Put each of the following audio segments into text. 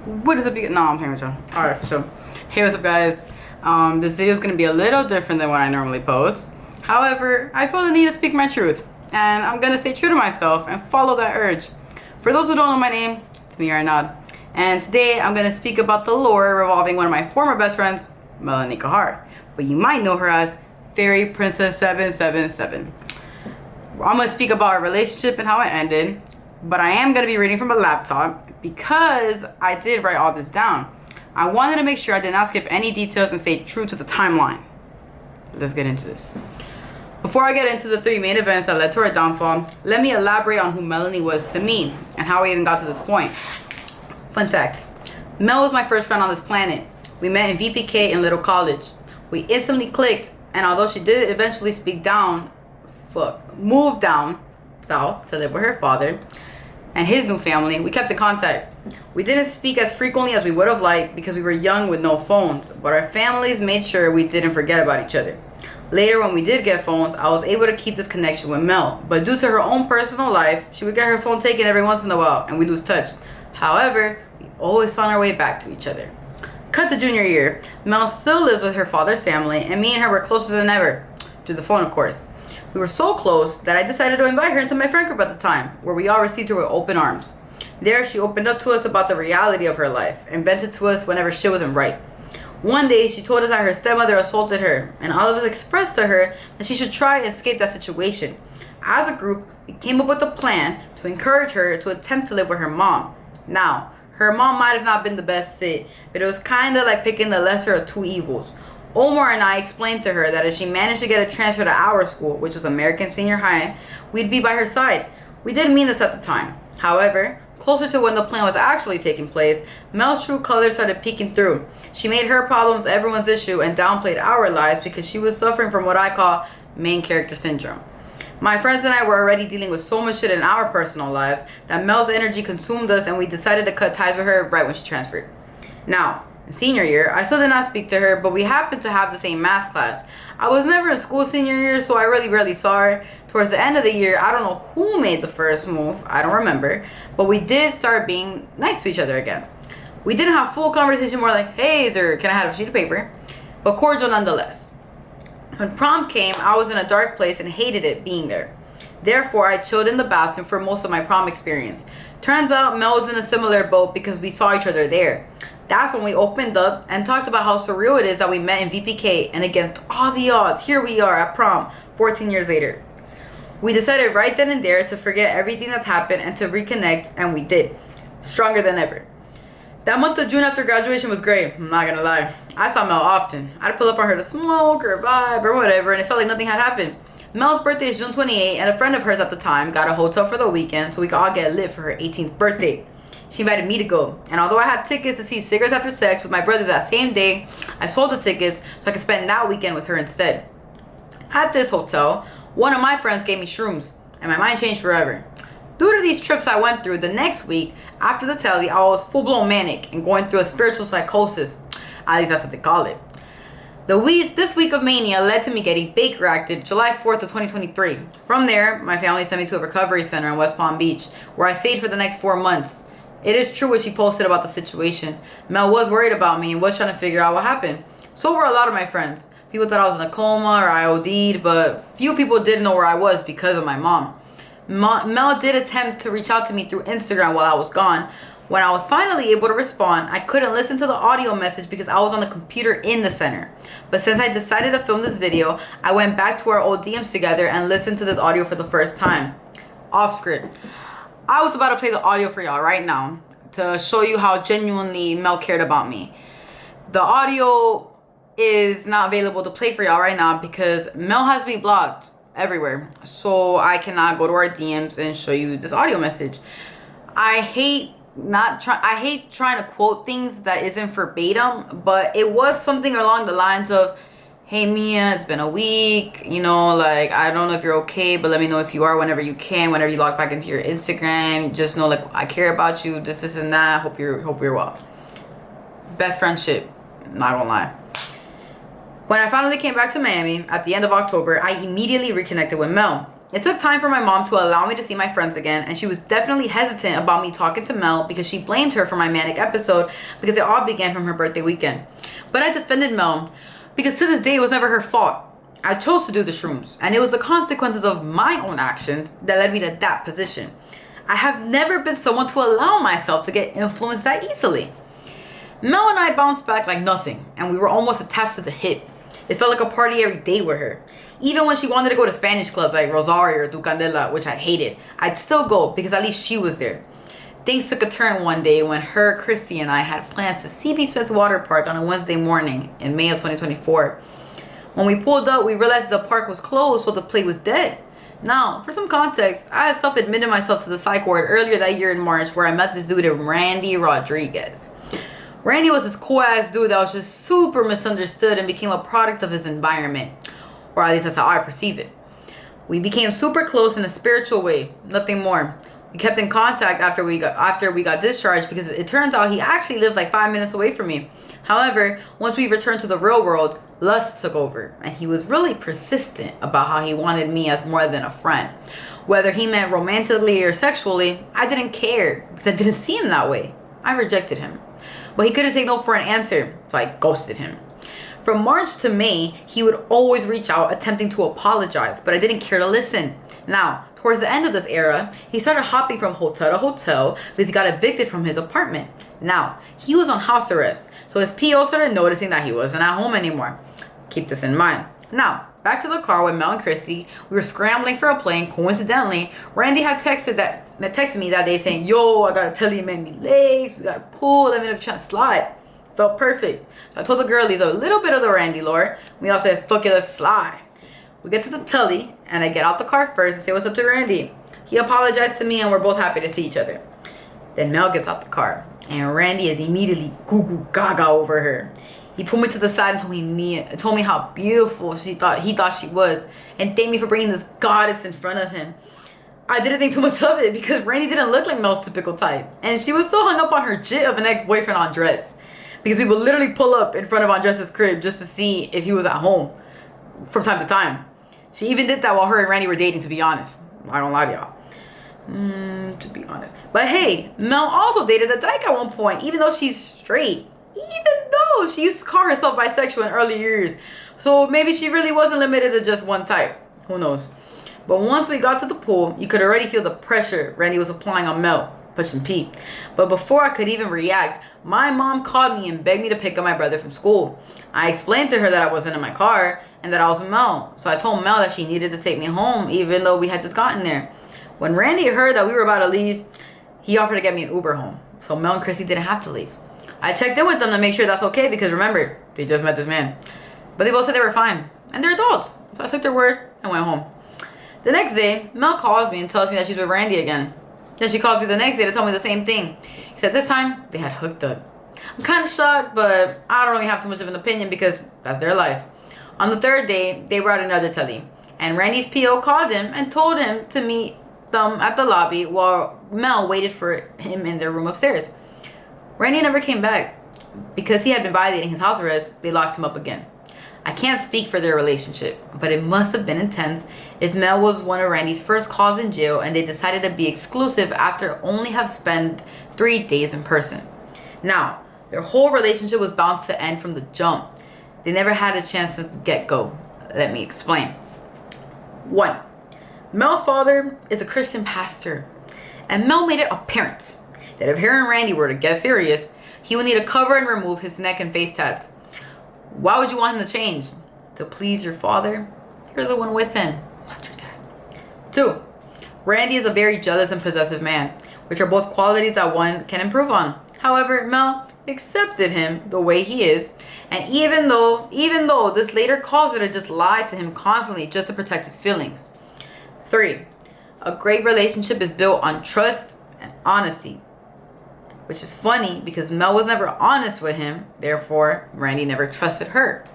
What is up, no, I'm playing with y'all. Alright, for sure. Hey, what's up, guys? This video is going to be a little different than what I normally post. However, I feel the need to speak my truth. And I'm going to stay true to myself and follow that urge. For those who don't know my name, it's me, Arnaud. And today, I'm going to speak about the lore revolving one of my former best friends, Melanie. But you might know her as Fairy Princess 777. I'm going to speak about our relationship and how it ended. But I am going to be reading from a laptop because I did write all this down. I wanted to make sure I did not skip any details and stay true to the timeline. Let's get into this. Before I get into the three main events that led to our downfall, let me elaborate on who Melanie was to me and how we even got to this point. Fun fact, Mel was my first friend on this planet. We met in VPK in Little College. We instantly clicked, and although she did eventually move down south to live with her father and his new family, we kept in contact. We didn't speak as frequently as we would have liked because we were young with no phones, but our families made sure we didn't forget about each other. Later, when we did get phones, I was able to keep this connection with Mel, but due to her own personal life, she would get her phone taken every once in a while and we'd lose touch. However, we always found our way back to each other. Cut to junior year, Mel still lives with her father's family, and me and her were closer than ever, through the phone of course. We were so close that I decided to invite her into my friend group at the time, where we all received her with open arms. There, she opened up to us about the reality of her life and vented to us whenever shit wasn't right. One day, she told us that her stepmother assaulted her, and all of us expressed to her that she should try and escape that situation. As a group, we came up with a plan to encourage her to attempt to live with her mom. Now, her mom might have not been the best fit, but it was kinda like picking the lesser of two evils. Omar and I explained to her that if she managed to get a transfer to our school, which was American Senior High, we'd be by her side. We didn't mean this at the time. However, closer to when the plan was actually taking place, Mel's true colors started peeking through. She made her problems everyone's issue and downplayed our lives because she was suffering from what I call main character syndrome. My friends and I were already dealing with so much shit in our personal lives that Mel's energy consumed us, and we decided to cut ties with her right when she transferred. Now, in senior year, I still did not speak to her, but we happened to have the same math class. I was never in school senior year, so I really rarely saw her. Towards the end of the year, I don't know who made the first move, I don't remember, but we did start being nice to each other again. We didn't have full conversation, more like, hey, or can I have a sheet of paper? But cordial nonetheless. When prom came, I was in a dark place and hated it being there. Therefore, I chilled in the bathroom for most of my prom experience. Turns out Mel was in a similar boat because we saw each other there. That's when we opened up and talked about how surreal it is that we met in VPK, and against all the odds, here we are at prom 14 years later. We decided right then and there to forget everything that's happened and to reconnect, and we did. Stronger than ever. That month of June after graduation was great, I'm not gonna lie. I saw Mel often. I'd pull up on her to smoke or vibe or whatever, and it felt like nothing had happened. Mel's birthday is June 28th, and a friend of hers at the time got a hotel for the weekend so we could all get lit for her 18th birthday. She invited me to go, and although I had tickets to see Cigarettes After Sex with my brother that same day, I sold the tickets so I could spend that weekend with her instead. At this hotel, one of my friends gave me shrooms, and my mind changed forever. Due to these trips I went through, the next week, after the telly, I was full-blown manic and going through a spiritual psychosis. At least that's what they call it. This week of mania led to me getting Baker acted July 4th of 2023. From there, my family sent me to a recovery center in West Palm Beach, where I stayed for the next 4 months. It is true what she posted about the situation. Mel was worried about me and was trying to figure out what happened. So were a lot of my friends. People thought I was in a coma or I OD'd, but few people didn't know where I was because of my mom. Mel did attempt to reach out to me through Instagram while I was gone. When I was finally able to respond, I couldn't listen to the audio message because I was on the computer in the center. But since I decided to film this video, I went back to our old DMs together and listened to this audio for the first time. Off script. I was about to play the audio for y'all right now to show you how genuinely Mel cared about me. The audio is not available to play for y'all right now because Mel has me blocked everywhere. So I cannot go to our DMs and show you this audio message. I hate trying to quote things that isn't verbatim, but it was something along the lines of, hey Mia, it's been a week, you know, like, I don't know if you're okay, but let me know if you are whenever you can, whenever you log back into your Instagram. Just know, like, I care about you, this and that. Hope you're well. Best friendship, not gonna lie. When I finally came back to Miami at the end of October, I immediately reconnected with Mel. it took time for my mom to allow me to see my friends again, and she was definitely hesitant about me talking to Mel because she blamed her for my manic episode because it all began from her birthday weekend. But I defended Mel because to this day it was never her fault. I chose to do the shrooms, and it was the consequences of my own actions that led me to that position. I have never been someone to allow myself to get influenced that easily. Mel and I bounced back like nothing, and we were almost attached to the hip. It felt like a party every day with her. Even when she wanted to go to Spanish clubs like Rosario or Ducandela, which I hated, I'd still go because at least she was there. Things took a turn one day when her, Christy, and I had plans to CB Smith Water Park on a Wednesday morning in May of 2024. When we pulled up, we realized the park was closed, so the play was dead. Now, for some context, I had self-admitted myself to the psych ward earlier that year in March where I met this dude named Randy Rodriguez. Randy was this cool-ass dude that was just super misunderstood and became a product of his environment. Or at least that's how I perceive it. We became super close in a spiritual way, nothing more. We kept in contact after we got discharged because it turns out he actually lived like 5 minutes away from me. However, once we returned to the real world, lust took over, and he was really persistent about how he wanted me as more than a friend. Whether he meant romantically or sexually, I didn't care because I didn't see him that way. I rejected him. But he couldn't take no for an answer, so I ghosted him. From March to May, he would always reach out attempting to apologize, but I didn't care to listen. Now, towards the end of this era, he started hopping from hotel to hotel because he got evicted from his apartment. Now, he was on house arrest, so his PO started noticing that he wasn't at home anymore. Keep this in mind. Now, back to the car with Mel and Christy. We were scrambling for a plane. Coincidentally, Randy had texted me that day saying, "Yo, I gotta tell you, man, me legs, we gotta pull, let me know if you're trying to slide." Felt perfect. So I told the girlies a little bit of the Randy lore. We all said, "Fuck it, let's slide." We get to the telly, and I get out the car first and say what's up to Randy. He apologized to me, and we're both happy to see each other. Then Mel gets out the car, and Randy is immediately goo gaga over her. He pulled me to the side and told me how beautiful he thought she was, and thanked me for bringing this goddess in front of him. I didn't think too much of it because Randy didn't look like Mel's typical type, and she was still hung up on her jit of an ex-boyfriend Andres, because we would literally pull up in front of Andres' crib just to see if he was at home from time to time. She even did that while her and Randy were dating, to be honest. I don't lie to y'all. To be honest. But hey, Mel also dated a dyke at one point, even though she's straight. Even though she used to call herself bisexual in early years. So maybe she really wasn't limited to just one type. Who knows? But once we got to the pool, you could already feel the pressure Randy was applying on Mel. Push and pee. But before I could even react, my mom called me and begged me to pick up my brother from school. I explained to her that I wasn't in my car and that I was with Mel. So I told Mel that she needed to take me home even though we had just gotten there. When Randy heard that we were about to leave, he offered to get me an Uber home. So Mel and Chrissy didn't have to leave. I checked in with them to make sure that's okay because remember, they just met this man. But they both said they were fine. And they're adults. So I took their word and went home. The next day, Mel calls me and tells me that she's with Randy again. Then she calls me the next day to tell me the same thing. Except this time, they had hooked up. I'm kind of shocked, but I don't really have too much of an opinion because that's their life. On the third day, they brought another telly. And Randy's PO called him and told him to meet them at the lobby while Mel waited for him in their room upstairs. Randy never came back. Because he had been violating his house arrest, they locked him up again. I can't speak for their relationship, but it must have been intense if Mel was one of Randy's first calls in jail and they decided to be exclusive after only have spent 3 days in person. Now, their whole relationship was bound to end from the jump. They never had a chance since the get-go. Let me explain. 1. Mel's father is a Christian pastor, and Mel made it apparent that if her and Randy were to get serious, he would need to cover and remove his neck and face tats. Why would you want him to change? To please your father? You're the one with him, not your dad. 2. Randy is a very jealous and possessive man, which are both qualities that one can improve on. However, Mel accepted him the way he is, and even though this later caused her to just lie to him constantly just to protect his feelings. 3. A great relationship is built on trust and honesty. Which is funny because Mel was never honest with him, therefore Randy never trusted her.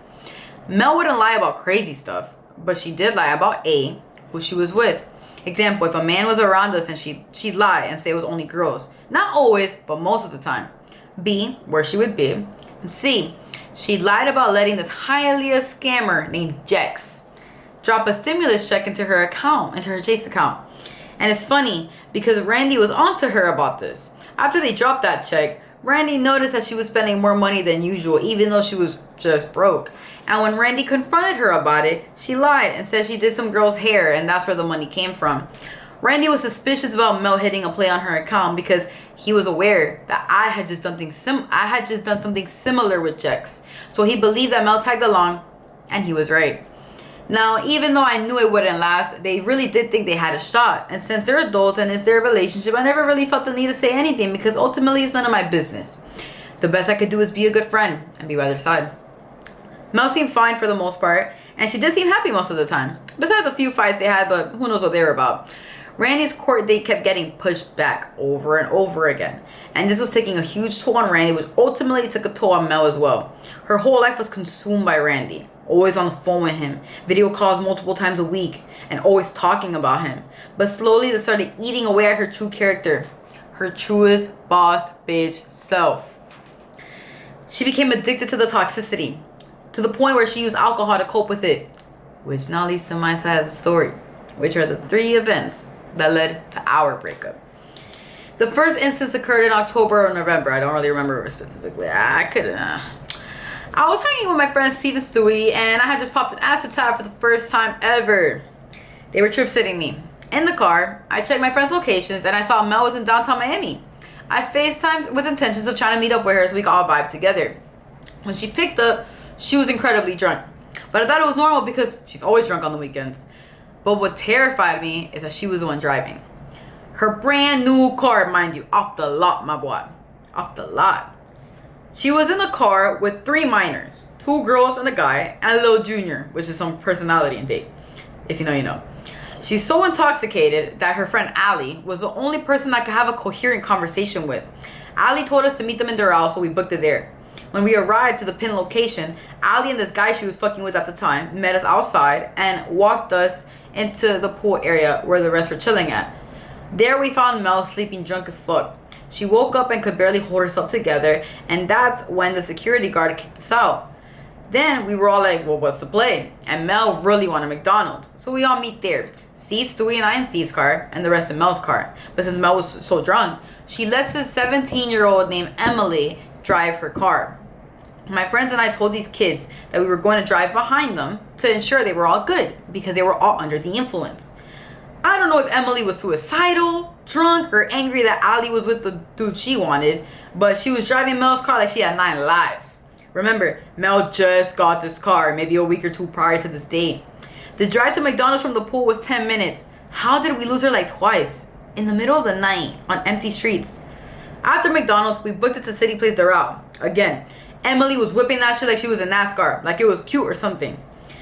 Mel wouldn't lie about crazy stuff, but she did lie about A, who she was with. Example, if a man was around us and she'd lie and say it was only girls. Not always, but most of the time. B, where she would be. And C, she lied about letting this highly a scammer named Jex drop a stimulus check into her account, into her Chase account. And it's funny because Randy was onto her about this. After they dropped that check, Randy noticed that she was spending more money than usual, even though she was just broke. And when Randy confronted her about it, she lied and said she did some girl's hair and that's where the money came from. Randy was suspicious about Mel hitting a play on her account because he was aware that I had just done something similar with checks. So he believed that Mel tagged along, and he was right. Now, even though I knew it wouldn't last, they really did think they had a shot. And since they're adults and it's their relationship, I never really felt the need to say anything because ultimately it's none of my business. The best I could do is be a good friend and be by their side. Mel seemed fine for the most part, and she did seem happy most of the time. Besides a few fights they had, but who knows what they were about. Randy's court date kept getting pushed back over and over again. And this was taking a huge toll on Randy, which ultimately took a toll on Mel as well. Her whole life was consumed by Randy. Always on the phone with him, video calls multiple times a week, and always talking about him. But slowly this started eating away at her true character. Her truest boss bitch self. She became addicted to the toxicity, to the point where she used alcohol to cope with it. Which now leads to my side of the story, which are the 3 events that led to our breakup. The first instance occurred in October or November. I don't really remember specifically. I was hanging with my friends Steve and Stewie, and I had just popped an acid tab for the first time ever. They were trip sitting me. In the car, I checked my friends' locations, and I saw Mel was in downtown Miami. I FaceTimed with intentions of trying to meet up with her so we could all vibe together. When she picked up, she was incredibly drunk. But I thought it was normal because she's always drunk on the weekends. But what terrified me is that she was the one driving. Her brand new car, mind you, off the lot, my boy. Off the lot. She was in the car with 3 minors, 2 girls and a guy, and Lil Junior, which is some personality in date. If you know, you know. She's so intoxicated that her friend Allie was the only person I could have a coherent conversation with. Allie told us to meet them in Doral, so we booked it there. When we arrived to the pin location, Allie and this guy she was fucking with at the time met us outside and walked us into the pool area where the rest were chilling at. There we found Mel sleeping drunk as fuck. She woke up and could barely hold herself together, and that's when the security guard kicked us out. Then we were all like, well, what's the play? And Mel really wanted McDonald's, so we all meet there. Steve, Stewie, and I in Steve's car, and the rest in Mel's car. But since Mel was so drunk, she lets this 17-year-old named Emily drive her car. My friends and I told these kids that we were going to drive behind them to ensure they were all good, because they were all under the influence. I don't know if Emily was suicidal, drunk, or angry that Ali was with the dude she wanted, but she was driving Mel's car like she had 9 lives. Remember, Mel just got this car maybe a week or 2 prior to this date. The drive to McDonald's from the pool was 10 minutes. How did we lose her like twice? In the middle of the night, on empty streets. After McDonald's, we booked it to CityPlace Doral. Again, Emily was whipping that shit like she was in NASCAR, like it was cute or something.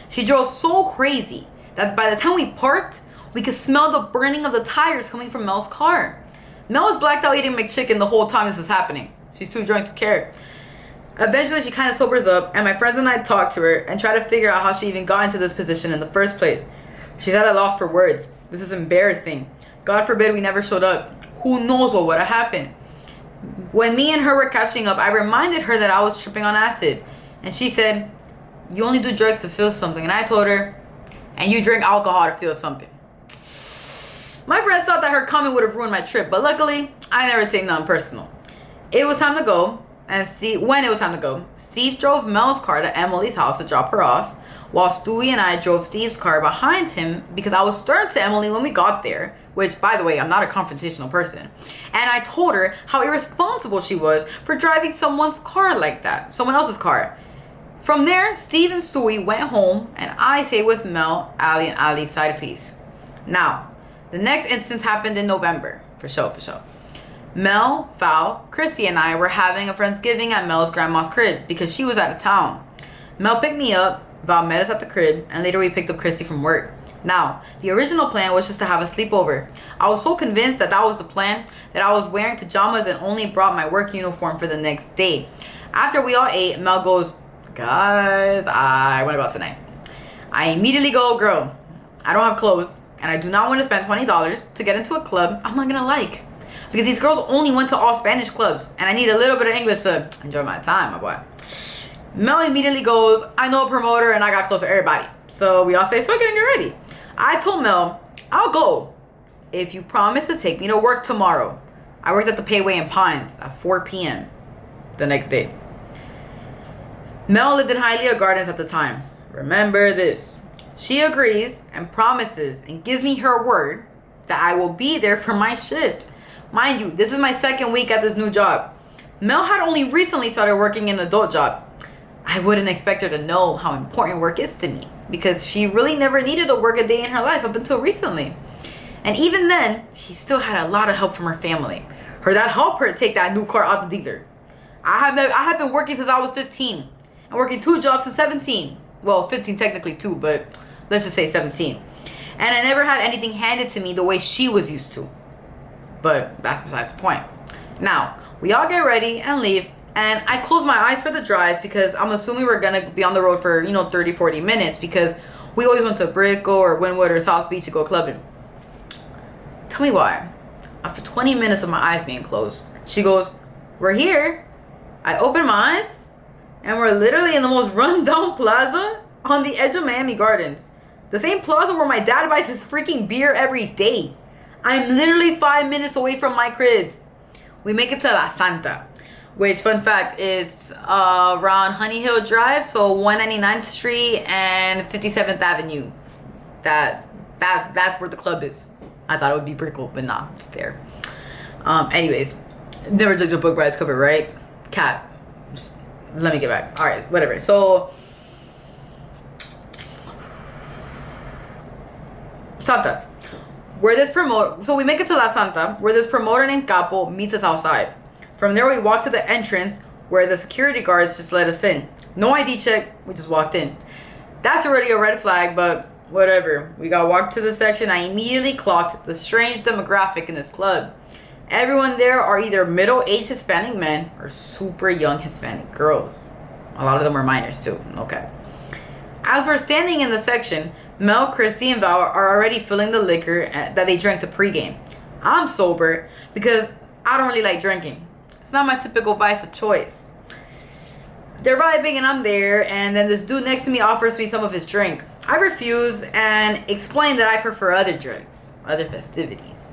She drove so crazy that by the time we parked, we could smell the burning of the tires coming from Mel's car. Mel was blacked out eating McChicken the whole time this is happening. She's too drunk to care. Eventually, she kind of sobers up, and my friends and I talked to her and tried to figure out how she even got into this position in the first place. She's at a loss for words. This is embarrassing. God forbid we never showed up. Who knows what would have happened? When me and her were catching up, I reminded her that I was tripping on acid. And she said, you only do drugs to feel something. And I told her, and you drink alcohol to feel something. My friends thought that her comment would have ruined my trip, but luckily, I never take nothing personal. It was time to go, and when it was time to go, Steve drove Mel's car to Emily's house to drop her off, while Stewie and I drove Steve's car behind him because I was stern to Emily when we got there, which, by the way, I'm not a confrontational person. And I told her how irresponsible she was for driving someone's car like that, someone else's car. From there, Steve and Stewie went home, and I stayed with Mel, Allie, and Ali's side piece. Now, the next instance happened in November, for sure. Mel, Val, Chrissy, and I were having a Friendsgiving at Mel's grandma's crib because she was out of town. Mel picked me up, Val met us at the crib, and later we picked up Chrissy from work. Now, the original plan was just to have a sleepover. I was so convinced that was the plan that I was wearing pajamas and only brought my work uniform for the next day. After we all ate, Mel goes, guys, I want to go out tonight. I immediately go, girl, I don't have clothes, and I do not want to spend $20 to get into a club I'm not going to like. Because these girls only went to all Spanish clubs, and I need a little bit of English to enjoy my time, my boy. Mel immediately goes, I know a promoter and I got close to everybody. So we all say, fuck it and get ready. I told Mel, I'll go if you promise to take me to work tomorrow. I worked at the Payway in Pines at 4 p.m. the next day. Mel lived in Hialeah Gardens at the time. Remember this. She agrees and promises and gives me her word that I will be there for my shift. Mind you, this is my second week at this new job. Mel had only recently started working in an adult job. I wouldn't expect her to know how important work is to me because she really never needed to work a day in her life up until recently. And even then, she still had a lot of help from her family. Her dad helped her take that new car out the dealer. I have been working since I was 15. I'm working 2 jobs since 17. Well, 15 technically too, but let's just say 17. And I never had anything handed to me the way she was used to. But that's besides the point. Now, we all get ready and leave. And I close my eyes for the drive because I'm assuming we're going to be on the road for, 30, 40 minutes because we always went to Brickell or Wynwood or South Beach to go clubbing. Tell me why. After 20 minutes of my eyes being closed, she goes, we're here. I open my eyes and we're literally in the most rundown plaza on the edge of Miami Gardens. The same plaza where my dad buys his freaking beer every day. I'm literally 5 minutes away from my crib. We make it to La Santa, which, fun fact, is around Honey Hill Drive, so 199th Street and 57th Avenue. That's where the club is. I thought it would be Brickell, but nah, it's there. Anyways, never judged a book by its cover, right? Cat. Just let me get back. All right, whatever. So, Santa. So we make it to La Santa, where this promoter named Capo meets us outside. From there, we walk to the entrance where the security guards just let us in. No ID check, we just walked in. That's already a red flag, but whatever. We got walked to the section. I immediately clocked the strange demographic in this club. Everyone there are either middle-aged Hispanic men or super young Hispanic girls. A lot of them are minors too. Okay. As we're standing in the section, Mel, Christy, and Val are already filling the liquor that they drank to pregame. I'm sober because I don't really like drinking. It's not my typical vice of choice. They're vibing and I'm there, and then this dude next to me offers me some of his drink. I refuse and explain that I prefer other drinks, other festivities.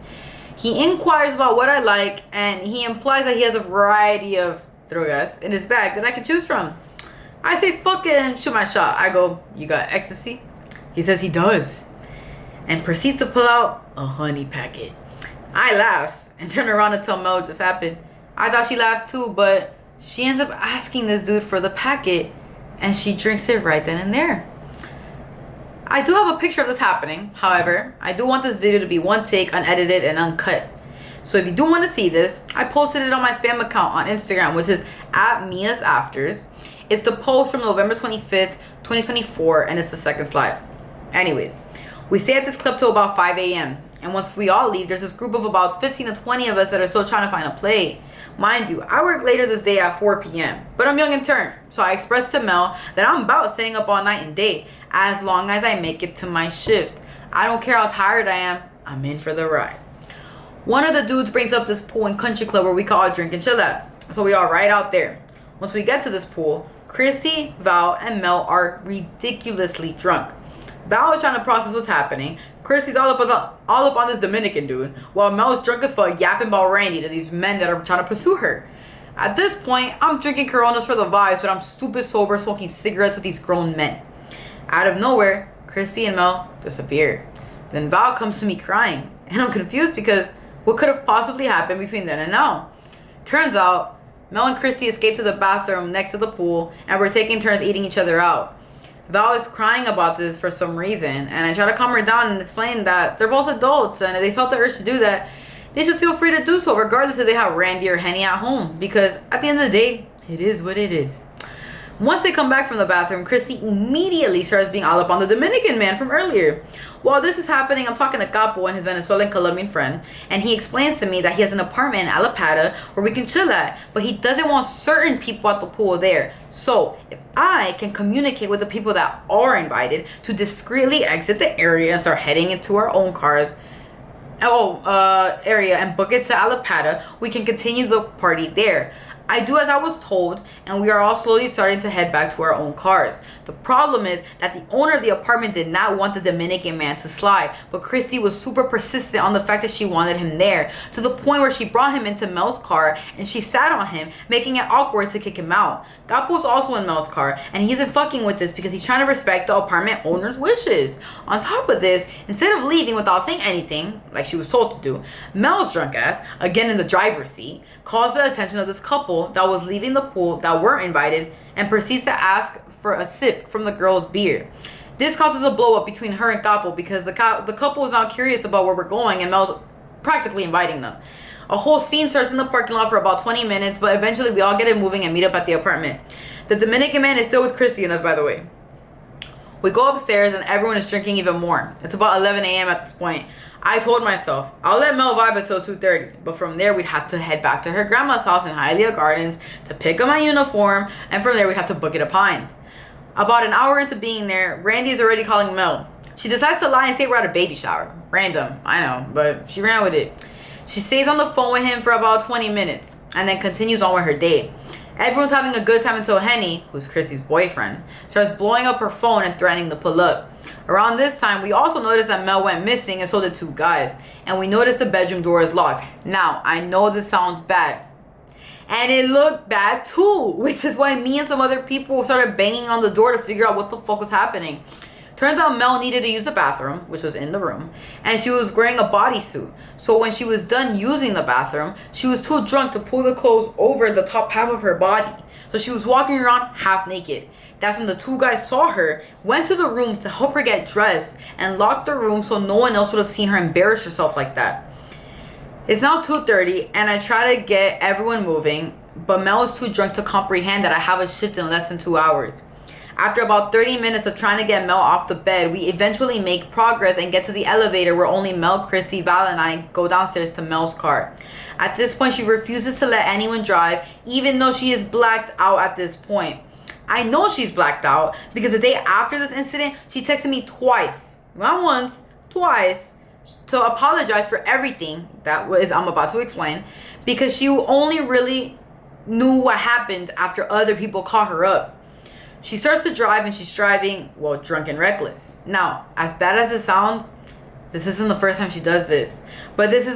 He inquires about what I like, and he implies that he has a variety of drogas in his bag that I can choose from. I say fuck it and shoot my shot. I go, you got ecstasy? He says he does, and proceeds to pull out a honey packet. I laugh and turn around and tell Mel what just happened. I thought she laughed too, but she ends up asking this dude for the packet, and she drinks it right then and there. I do have a picture of this happening. However, I do want this video to be one take, unedited, and uncut. So if you do want to see this, I posted it on my spam account on Instagram, which is @MiasAfters. It's the post from November 25th, 2024, and it's the second slide. Anyways, we stay at this club till about 5 a.m. And once we all leave, there's this group of about 15 to 20 of us that are still trying to find a play. Mind you, I work later this day at 4 p.m. But I'm young in turn. So I expressed to Mel that I'm about staying up all night and day as long as I make it to my shift. I don't care how tired I am. I'm in for the ride. One of the dudes brings up this pool and country club where we can all drink and chill at. So we are right out there. Once we get to this pool, Christy, Val, and Mel are ridiculously drunk. Val is trying to process what's happening. Christy's all up on this Dominican dude, while Mel's drunk as fuck yapping about Randy to these men that are trying to pursue her. At this point, I'm drinking Coronas for the vibes, but I'm stupid sober smoking cigarettes with these grown men. Out of nowhere, Christy and Mel disappear. Then Val comes to me crying, and I'm confused because what could have possibly happened between then and now? Turns out, Mel and Christy escaped to the bathroom next to the pool, and were taking turns eating each other out. Val is crying about this for some reason, and I try to calm her down and explain that they're both adults, and if they felt the urge to do that, they should feel free to do so regardless if they have Randy or Henny at home, because at the end of the day, it is what it is. Once they come back from the bathroom, Christy immediately starts being all up on the Dominican man from earlier. While this is happening, I'm talking to Capo and his Venezuelan Colombian friend, and he explains to me that he has an apartment in Alapata where we can chill at, but he doesn't want certain people at the pool there. So, if I can communicate with the people that are invited to discreetly exit the area and start heading into our own cars, area and book it to Alapata, we can continue the party there. I do as I was told, and we are all slowly starting to head back to our own cars. The problem is that the owner of the apartment did not want the Dominican man to slide, but Christy was super persistent on the fact that she wanted him there, to the point where she brought him into Mel's car and she sat on him, making it awkward to kick him out. Gapo's also in Mel's car, and he isn't fucking with this because he's trying to respect the apartment owner's wishes. On top of this, instead of leaving without saying anything, like she was told to do, Mel's drunk ass, again in the driver's seat, calls the attention of this couple that was leaving the pool that weren't invited and proceeds to ask for a sip from the girl's beer. This causes a blow up between her and Capo because the couple is now curious about where we're going and Mel's practically inviting them. A whole scene starts in the parking lot for about 20 minutes, but eventually we all get it moving and meet up at the apartment. The Dominican man is still with Christy and us, by the way. We go upstairs and everyone is drinking even more. It's about 11 a.m. at this point. I told myself, I'll let Mel vibe until 2:30, but from there we'd have to head back to her grandma's house in Hialeah Gardens to pick up my uniform, and from there we'd have to book it at Pines. About an hour into being there, Randy is already calling Mel. She decides to lie and say we're at a baby shower. Random, I know, but she ran with it. She stays on the phone with him for about 20 minutes, and then continues on with her date. Everyone's having a good time until Henny, who's Chrissy's boyfriend, starts blowing up her phone and threatening to pull up. Around this time, we also noticed that Mel went missing, and so did two guys. And we noticed the bedroom door is locked. Now, I know this sounds bad. And it looked bad too, which is why me and some other people started banging on the door to figure out what the fuck was happening. Turns out Mel needed to use the bathroom, which was in the room, and she was wearing a bodysuit. So when she was done using the bathroom, she was too drunk to pull the clothes over the top half of her body. So she was walking around half naked. That's when the two guys saw her, went to the room to help her get dressed, and locked the room so no one else would have seen her embarrass herself like that. It's now 2:30, and I try to get everyone moving, but Mel is too drunk to comprehend that I have a shift in less than 2 hours. After about 30 minutes of trying to get Mel off the bed, we eventually make progress and get to the elevator where only Mel, Chrissy, Val, and I go downstairs to Mel's car. At this point, she refuses to let anyone drive, even though she is blacked out at this point. I know she's blacked out because the day after this incident, she texted me twice, not once, twice, to apologize for everything that was I'm about to explain, because she only really knew what happened after other people caught her up. She starts to drive and she's driving, well, drunk and reckless. Now, as bad as it sounds, this isn't the first time she does this. But this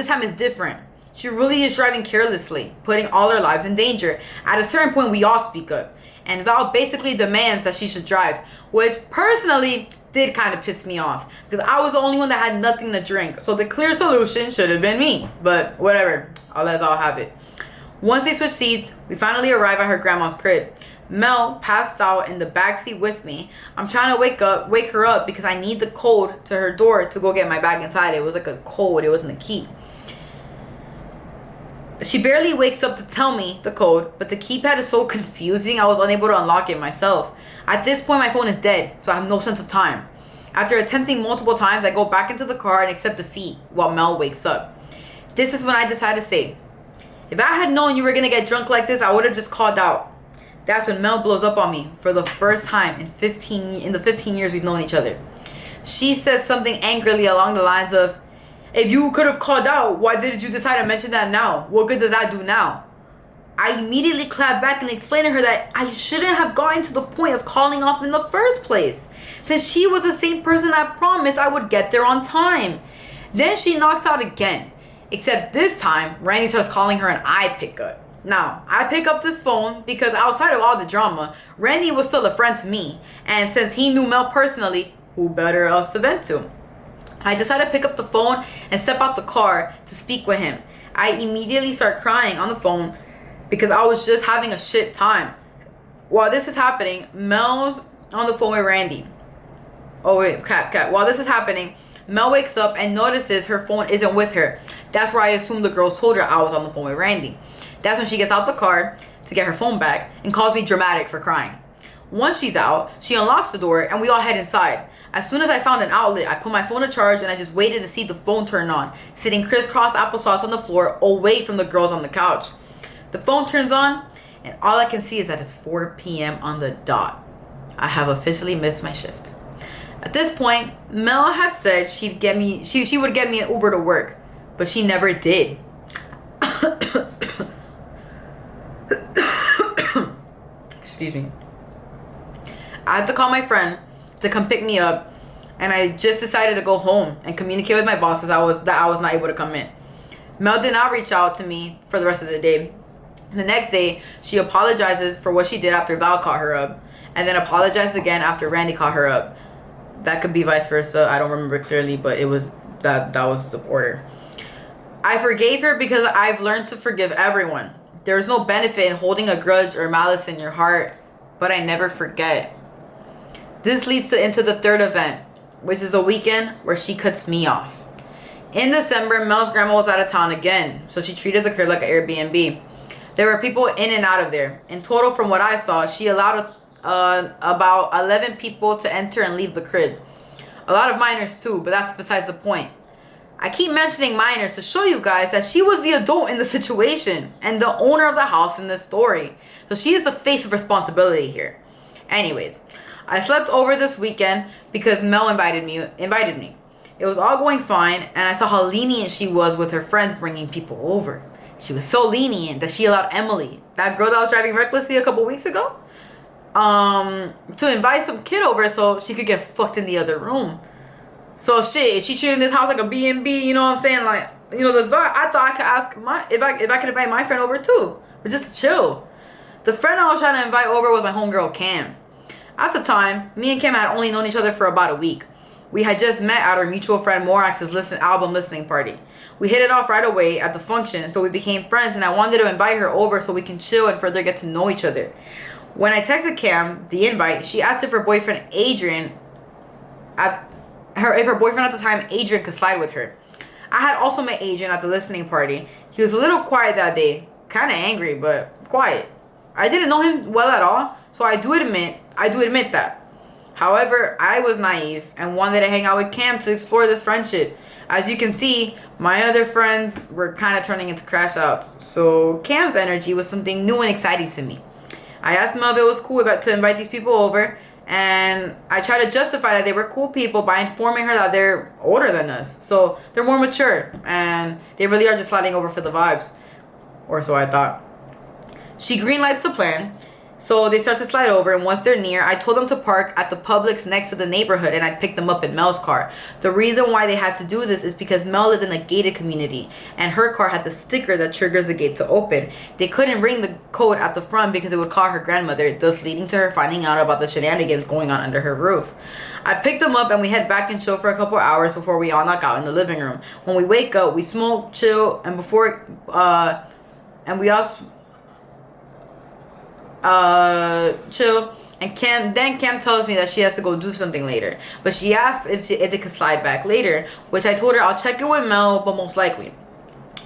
time is different. She really is driving carelessly, putting all our lives in danger. At a certain point, we all speak up. And Val basically demands that she should drive, which personally did kind of piss me off because I was the only one that had nothing to drink. So the clear solution should have been me, but whatever. I'll let Val have it. Once they switch seats, we finally arrive at her grandma's crib. Mel passed out in the backseat with me. I'm trying to wake her up because I need the code to her door to go get my bag inside. It was like a code, it wasn't a key. She barely wakes up to tell me the code, but the keypad is so confusing I was unable to unlock it myself. At this point, my phone is dead, so I have no sense of time. After attempting multiple times, I go back into the car and accept defeat while Mel wakes up. This is when I decide to say, if I had known you were gonna get drunk like this, I would have just called out. That's when Mel blows up on me for the first time in the 15 years we've known each other. She says something angrily along the lines of, if you could have called out, why did you decide to mention that now? What good does that do now? I immediately clapped back and explained to her that I shouldn't have gotten to the point of calling off in the first place, since she was the same person that promised I would get there on time. Then she knocks out again, except this time, Randy starts calling her and I pick up. Now, I pick up this phone because outside of all the drama, Randy was still a friend to me, and since he knew Mel personally, who better else to vent to? I decide to pick up the phone and step out the car to speak with him. I immediately start crying on the phone because I was just having a shit time. While this is happening, Mel's on the phone with Randy. Oh wait, cat. While this is happening, Mel wakes up and notices her phone isn't with her. That's where I assume the girls told her I was on the phone with Randy. That's when she gets out the car to get her phone back and calls me dramatic for crying. Once she's out, she unlocks the door and we all head inside. As soon as I found an outlet, I put my phone to charge and I just waited to see the phone turn on, sitting crisscross applesauce on the floor away from the girls on the couch. The phone turns on and all I can see is that it's 4 p.m. on the dot. I have officially missed my shift. At this point, Mel had said she would get me an Uber to work, but she never did. Excuse me. I had to call my friend to come pick me up, and I just decided to go home and communicate with my bosses that I was not able to come in. Mel did not reach out to me for the rest of the day. The next day, she apologizes for what she did after Val caught her up, and then apologized again after Randy caught her up. That could be vice versa. I don't remember clearly, but it was that was the order. I forgave her because I've learned to forgive everyone. There is no benefit in holding a grudge or malice in your heart, but I never forget. This leads into the third event, which is a weekend where she cuts me off. In December, Mel's grandma was out of town again, so she treated the crib like an Airbnb. There were people in and out of there. In total, from what I saw, she allowed about 11 people to enter and leave the crib. A lot of minors too, but that's besides the point. I keep mentioning minors to show you guys that she was the adult in the situation and the owner of the house in this story. So she is the face of responsibility here. Anyways, I slept over this weekend because Mel invited me. It was all going fine, and I saw how lenient she was with her friends bringing people over. She was so lenient that she allowed Emily, that girl that was driving recklessly a couple weeks ago, to invite some kid over so she could get fucked in the other room. So shit, if she treated this house like a B&B, you know what I'm saying? Like, you know, this vibe, I thought I could ask if I could invite my friend over too, but just to chill. The friend I was trying to invite over was my homegirl Cam. At the time, me and Cam had only known each other for about a week. We had just met at our mutual friend Morax's album listening party. We hit it off right away at the function, so we became friends, and I wanted to invite her over so we can chill and further get to know each other. When I texted Cam the invite, she asked if her boyfriend Adrian if her boyfriend at the time, Adrian, could slide with her. I had also met Adrian at the listening party. He was a little quiet that day, kind of angry, but quiet. I didn't know him well at all, so I do admit that. However, I was naive and wanted to hang out with Cam to explore this friendship. As you can see, my other friends were kind of turning into crash outs, so Cam's energy was something new and exciting to me. I asked Mel if it was cool to invite these people over, and I tried to justify that they were cool people by informing her that they're older than us, so they're more mature, and they really are just sliding over for the vibes, or so I thought. She greenlights the plan, so they start to slide over, and once they're near, I told them to park at the Publix next to the neighborhood, and I'd pick them up in Mel's car. The reason why they had to do this is because Mel lived in a gated community, and her car had the sticker that triggers the gate to open. They couldn't ring the code at the front because it would call her grandmother, thus leading to her finding out about the shenanigans going on under her roof. I picked them up, and we head back and chill for a couple hours before we all knock out in the living room. When we wake up, we smoke, chill, and chill, and Cam tells me that she has to go do something later, but she asks if they could slide back later, which I told her I'll check it with Mel, but most likely.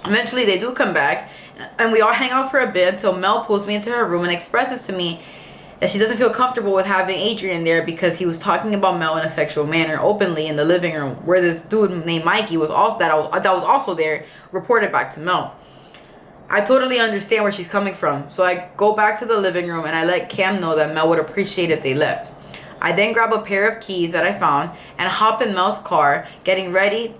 Eventually they do come back, and we all hang out for a bit until Mel pulls me into her room and expresses to me that she doesn't feel comfortable with having Adrian there because he was talking about Mel in a sexual manner openly in the living room, where this dude named Mikey was also that was also there, reported back to Mel. I totally understand where she's coming from, so I go back to the living room and I let Cam know that Mel would appreciate if they left. I then grab a pair of keys that I found and hop in Mel's car, getting ready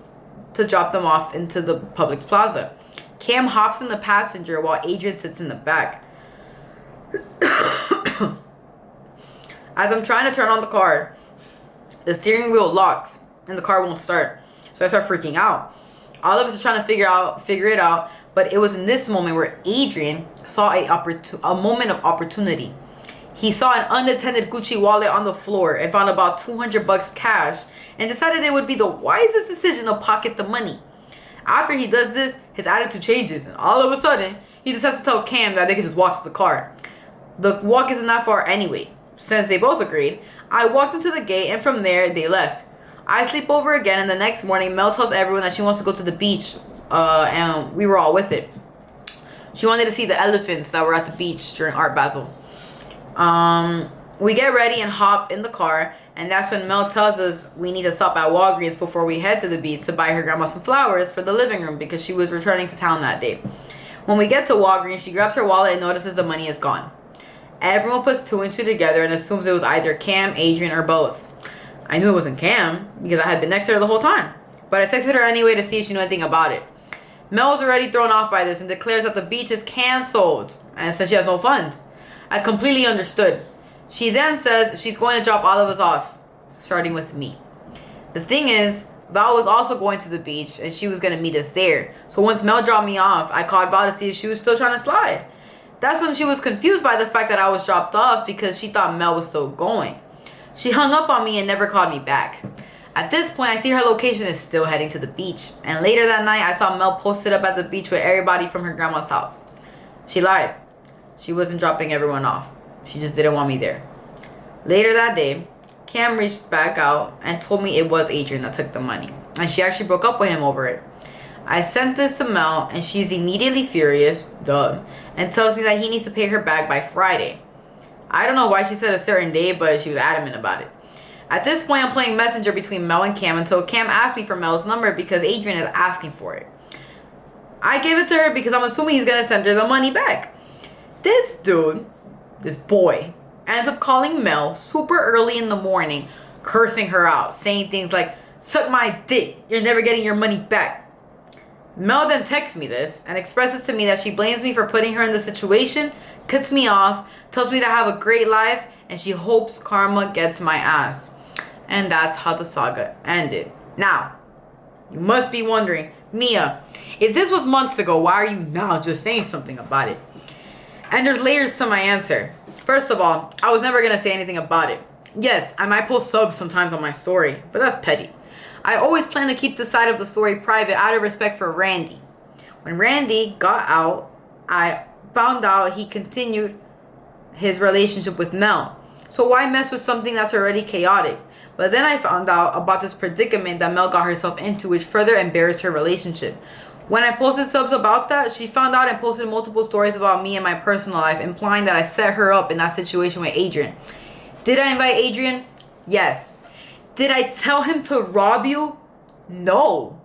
to drop them off into the Publix Plaza. Cam hops in the passenger while Adrian sits in the back. As I'm trying to turn on the car, the steering wheel locks and the car won't start, so I start freaking out. All of us are trying to figure it out. But it was in this moment where Adrian saw a moment of opportunity. He saw an unattended Gucci wallet on the floor and found about $200 cash and decided it would be the wisest decision to pocket the money. After he does this, his attitude changes, and all of a sudden, he decides to tell Cam that they can just walk to the car. The walk isn't that far anyway. Since they both agreed, I walked them to the gate, and from there, they left. I sleep over again, and the next morning, Mel tells everyone that she wants to go to the beach, and we were all with it. She wanted to see the elephants that were at the beach during Art Basel. We get ready and hop in the car, and that's when Mel tells us we need to stop at Walgreens before we head to the beach to buy her grandma some flowers for the living room because she was returning to town that day. When we get to Walgreens, she grabs her wallet and notices the money is gone. Everyone puts two and two together and assumes it was either Cam, Adrian, or both. I knew it wasn't Cam because I had been next to her the whole time, but I texted her anyway to see if she knew anything about it. Mel was already thrown off by this and declares that the beach is canceled and since she has no funds. I completely understood. She then says she's going to drop all of us off, starting with me. The thing is, Val was also going to the beach and she was going to meet us there. So once Mel dropped me off, I called Val to see if she was still trying to slide. That's when she was confused by the fact that I was dropped off because she thought Mel was still going. She hung up on me and never called me back. At this point, I see her location is still heading to the beach. And later that night, I saw Mel posted up at the beach with everybody from her grandma's house. She lied. She wasn't dropping everyone off. She just didn't want me there. Later that day, Cam reached back out and told me it was Adrian that took the money. And she actually broke up with him over it. I sent this to Mel and she's immediately furious, and tells me that he needs to pay her back by Friday. I don't know why she said a certain day, but she was adamant about it. At this point, I'm playing messenger between Mel and Cam until Cam asked me for Mel's number because Adrian is asking for it. I gave it to her because I'm assuming he's going to send her the money back. This dude, this boy, ends up calling Mel super early in the morning, cursing her out, saying things like, "Suck my dick, you're never getting your money back." Mel then texts me this and expresses to me that she blames me for putting her in the situation, cuts me off, tells me to have a great life, and she hopes karma gets my ass. And that's how the saga ended. Now, you must be wondering, Mia, if this was months ago, why are you now just saying something about it? And there's layers to my answer. First of all, I was never going to say anything about it. Yes, I might post subs sometimes on my story, but that's petty. I always plan to keep the side of the story private out of respect for Randy. When Randy got out, I found out he continued his relationship with Mel. So why mess with something that's already chaotic? But then I found out about this predicament that Mel got herself into, which further embarrassed her relationship. When I posted subs about that, she found out and posted multiple stories about me and my personal life, implying that I set her up in that situation with Adrian. Did I invite Adrian? Yes. Did I tell him to rob you? No.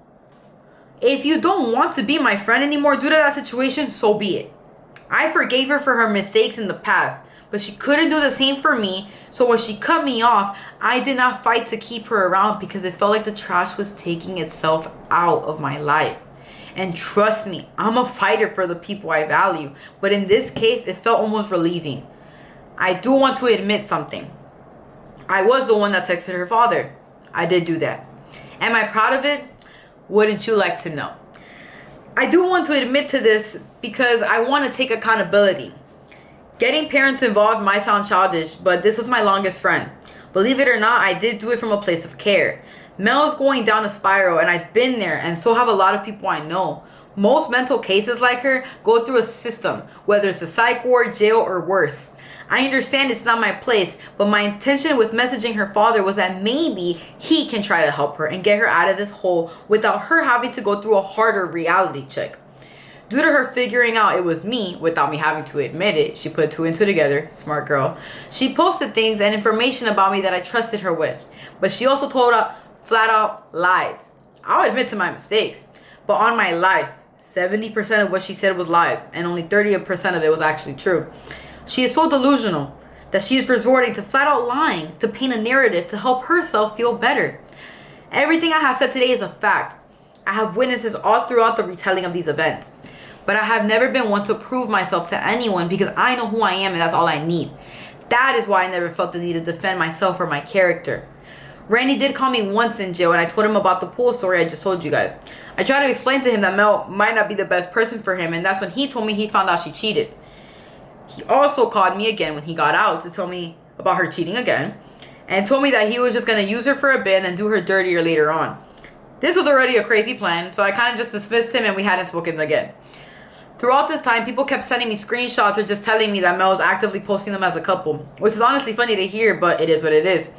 If you don't want to be my friend anymore due to that situation, so be it. I forgave her for her mistakes in the past, but she couldn't do the same for me. So when she cut me off, I did not fight to keep her around because it felt like the trash was taking itself out of my life. And trust me, I'm a fighter for the people I value. But in this case, it felt almost relieving. I do want to admit something. I was the one that texted her father. I did do that. Am I proud of it? Wouldn't you like to know? I do want to admit to this because I want to take accountability. Getting parents involved might sound childish, but this was my longest friend. Believe it or not, I did do it from a place of care. Mel's going down a spiral and I've been there, and so have a lot of people I know. Most mental cases like her go through a system, whether it's a psych ward, jail, or worse. I understand it's not my place, but my intention with messaging her father was that maybe he can try to help her and get her out of this hole without her having to go through a harder reality check. Due to her figuring out it was me, without me having to admit it, she put two and two together, smart girl. She posted things and information about me that I trusted her with, but she also told flat out lies. I'll admit to my mistakes, but on my life, 70% of what she said was lies, and only 30% of it was actually true. She is so delusional that she is resorting to flat out lying to paint a narrative to help herself feel better. Everything I have said today is a fact. I have witnesses all throughout the retelling of these events. But I have never been one to prove myself to anyone because I know who I am and that's all I need. That is why I never felt the need to defend myself or my character. Randy did call me once in jail and I told him about the pool story I just told you guys. I tried to explain to him that Mel might not be the best person for him, and that's when he told me he found out she cheated. He also called me again when he got out to tell me about her cheating again and told me that he was just going to use her for a bit and then do her dirtier later on. This was already a crazy plan, so I kind of just dismissed him and we hadn't spoken again. Throughout this time, people kept sending me screenshots or just telling me that Mel was actively posting them as a couple, which is honestly funny to hear, but it is what it is.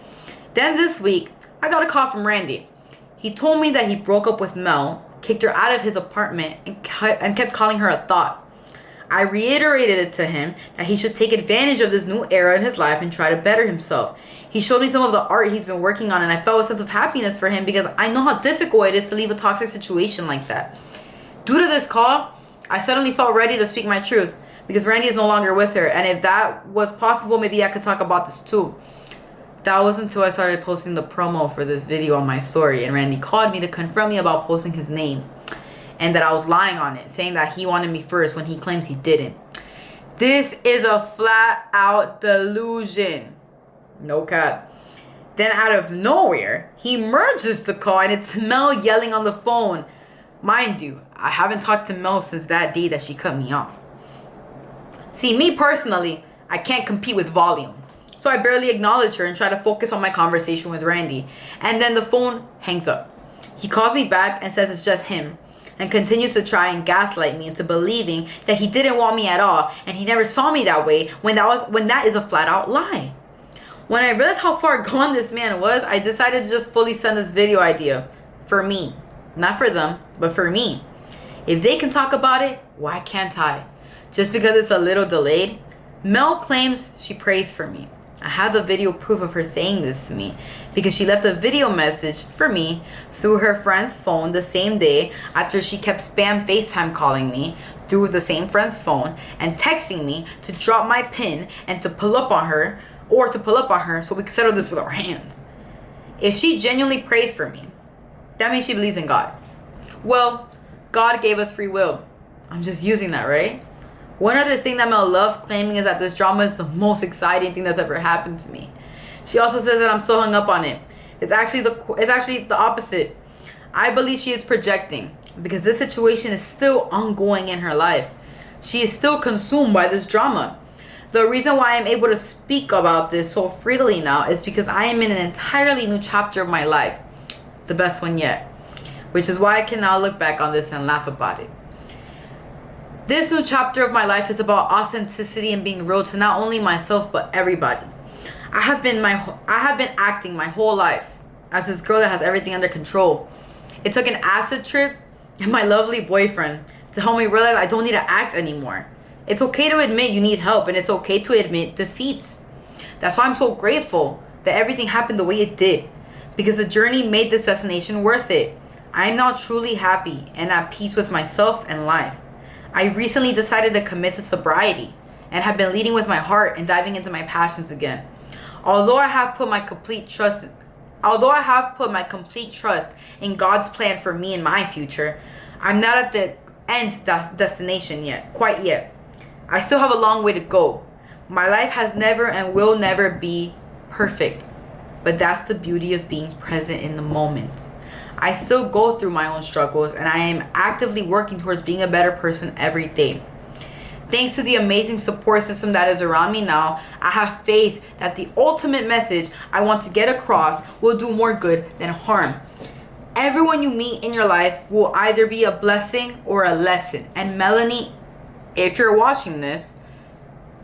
Then this week, I got a call from Randy. He told me that he broke up with Mel, kicked her out of his apartment, and kept calling her a thought. I reiterated it to him that he should take advantage of this new era in his life and try to better himself. He showed me some of the art he's been working on, and I felt a sense of happiness for him because I know how difficult it is to leave a toxic situation like that. Due to this call, I suddenly felt ready to speak my truth because Randy is no longer with her, and if that was possible, maybe I could talk about this too. That was until I started posting the promo for this video on my story, and Randy called me to confront me about posting his name and that I was lying on it, saying that he wanted me first when he claims he didn't. This is a flat out delusion. No cap. Then out of nowhere, he merges the call and it's Mel yelling on the phone. Mind you, I haven't talked to Mel since that day that she cut me off. See, me personally, I can't compete with volume. So I barely acknowledge her and try to focus on my conversation with Randy. And then the phone hangs up. He calls me back and says it's just him, and continues to try and gaslight me into believing that he didn't want me at all and he never saw me that way when that is a flat out lie. When I realized how far gone this man was, I decided to just fully send this video idea for me. Not for them, but for me. If they can talk about it, why can't I? Just because it's a little delayed? Mel claims she prays for me. I have the video proof of her saying this to me because she left a video message for me through her friend's phone the same day after she kept spam FaceTime calling me through the same friend's phone and texting me to drop my pin and to pull up on her so we could settle this with our hands. If she genuinely prays for me, that means she believes in God. Well, God gave us free will. I'm just using that, right? One other thing that Mel loves claiming is that this drama is the most exciting thing that's ever happened to me. She also says that I'm so hung up on it. It's actually the opposite. I believe she is projecting because this situation is still ongoing in her life. She is still consumed by this drama. The reason why I'm able to speak about this so freely now is because I am in an entirely new chapter of my life. The best one yet. Which is why I can now look back on this and laugh about it. This new chapter of my life is about authenticity and being real to not only myself but everybody. I have been acting my whole life as this girl that has everything under control. It took an acid trip and my lovely boyfriend to help me realize I don't need to act anymore. It's okay to admit you need help and it's okay to admit defeat. That's why I'm so grateful that everything happened the way it did, because the journey made this destination worth it. I am now truly happy and at peace with myself and life. I recently decided to commit to sobriety and have been leading with my heart and diving into my passions again. Although I have put my complete trust in God's plan for me and my future, I'm not at the end destination quite yet. I still have a long way to go. My life has never and will never be perfect, but that's the beauty of being present in the moment. I still go through my own struggles and I am actively working towards being a better person every day. Thanks to the amazing support system that is around me now, I have faith that the ultimate message I want to get across will do more good than harm. Everyone you meet in your life will either be a blessing or a lesson. And Melanie, if you're watching this,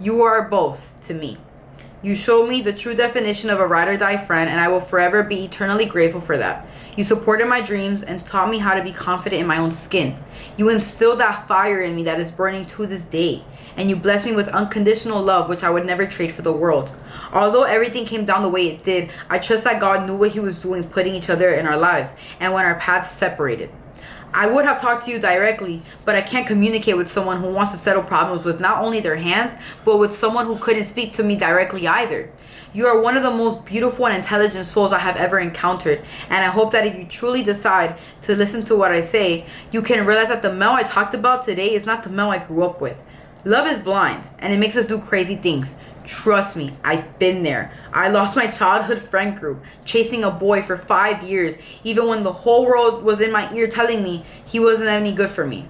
you are both to me. You showed me the true definition of a ride or die friend, and I will forever be eternally grateful for that. You supported my dreams and taught me how to be confident in my own skin. You instilled that fire in me that is burning to this day. And you blessed me with unconditional love, which I would never trade for the world. Although everything came down the way it did, I trust that God knew what he was doing putting each other in our lives and when our paths separated. I would have talked to you directly, but I can't communicate with someone who wants to settle problems with not only their hands, but with someone who couldn't speak to me directly either. You are one of the most beautiful and intelligent souls I have ever encountered, and I hope that if you truly decide to listen to what I say, you can realize that the Mel I talked about today is not the Mel I grew up with. Love is blind, and it makes us do crazy things. Trust me, I've been there. I lost my childhood friend group, chasing a boy for 5 years, even when the whole world was in my ear telling me he wasn't any good for me.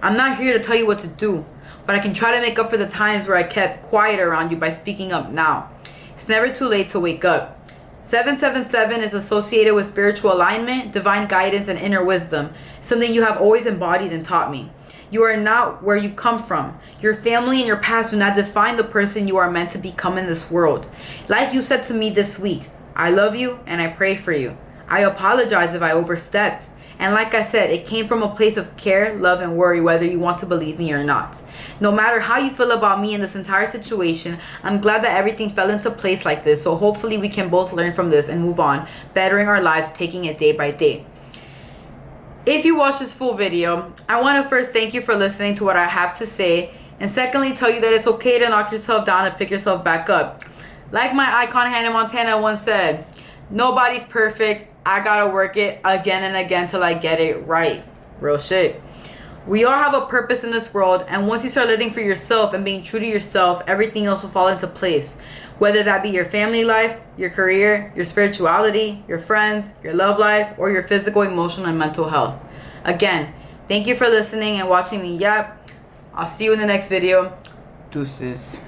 I'm not here to tell you what to do, but I can try to make up for the times where I kept quiet around you by speaking up now. It's never too late to wake up. 777 is associated with spiritual alignment, divine guidance, and inner wisdom, something you have always embodied and taught me. You are not where you come from. Your family and your past do not define the person you are meant to become in this world. Like you said to me this week, I love you and I pray for you. I apologize if I overstepped. And like I said, it came from a place of care, love, and worry, whether you want to believe me or not. No matter how you feel about me in this entire situation, I'm glad that everything fell into place like this. So hopefully we can both learn from this and move on, bettering our lives, taking it day by day. If you watch this full video, I want to first thank you for listening to what I have to say. And secondly, tell you that it's okay to knock yourself down and pick yourself back up. Like my icon Hannah Montana once said, nobody's perfect. I gotta work it again and again till I get it right. Real shit. We all have a purpose in this world, and once you start living for yourself and being true to yourself, everything else will fall into place. Whether that be your family life, your career, your spirituality, your friends, your love life, or your physical, emotional, and mental health. Again, thank you for listening and watching me yap. I'll see you in the next video. Deuces.